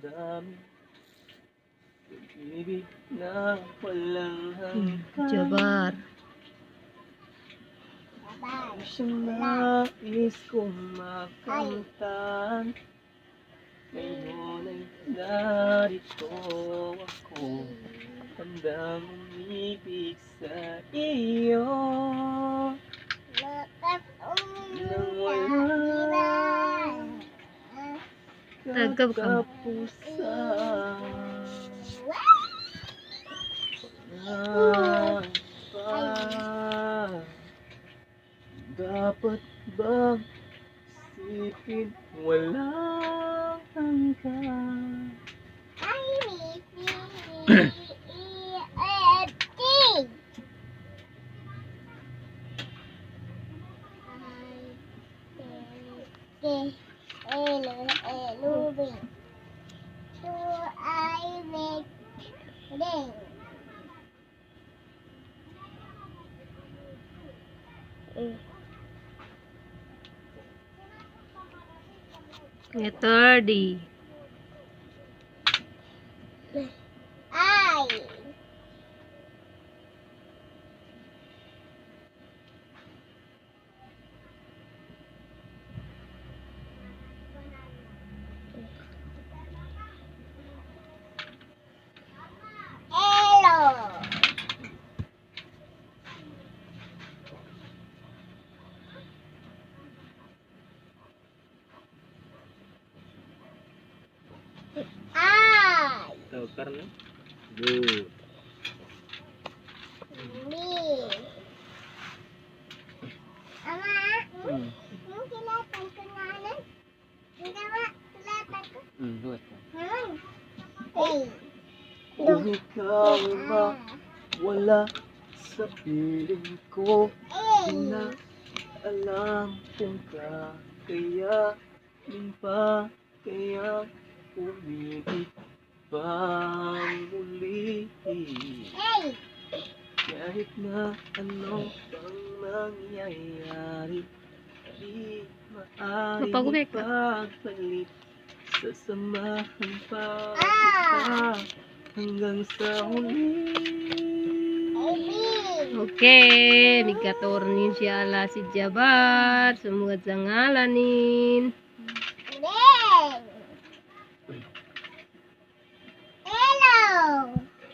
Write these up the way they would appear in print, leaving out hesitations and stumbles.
damdamin. Pag-ibig na walang hanggan. Jabar. Siyang nais kong makamtan. Ngayon ay narito ako, handang umibig sa iyo. Nang wala katapusan. Dapat bang isipin walang hanggan? Letter D. Tahu karena good. Buat. Kung ikaw ay mawala sa piling ko, di na alam kung kakayanin pa kaya umibig pang muli. Kahit na ano bang mangyayari, di maaaring pagpalit. Sasamahan pa kita hanggang sa huli. Okay, nagkatornin siya ala si Jabar. Sumugad sa ngalanin.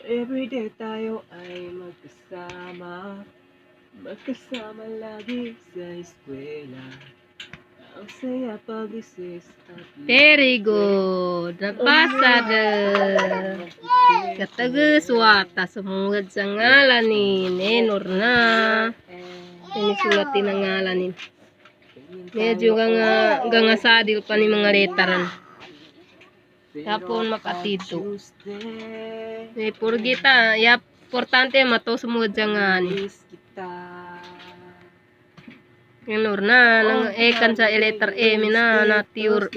Everyday tayo ay magkasama, magkasama lagi sa eskwela. Ang saya pag-recess at Very good. Napasa na. Katagaswata. Sumugad sa ngalanin. Enor na. Inisulat din ang ngalanin. Medyo nga sadil pa ni mga letaran. Tapon makatito. May purgita. Yap, importante mato sumugad sa ngalanin. Enor na. Nang ekan sa letter M na. Nature.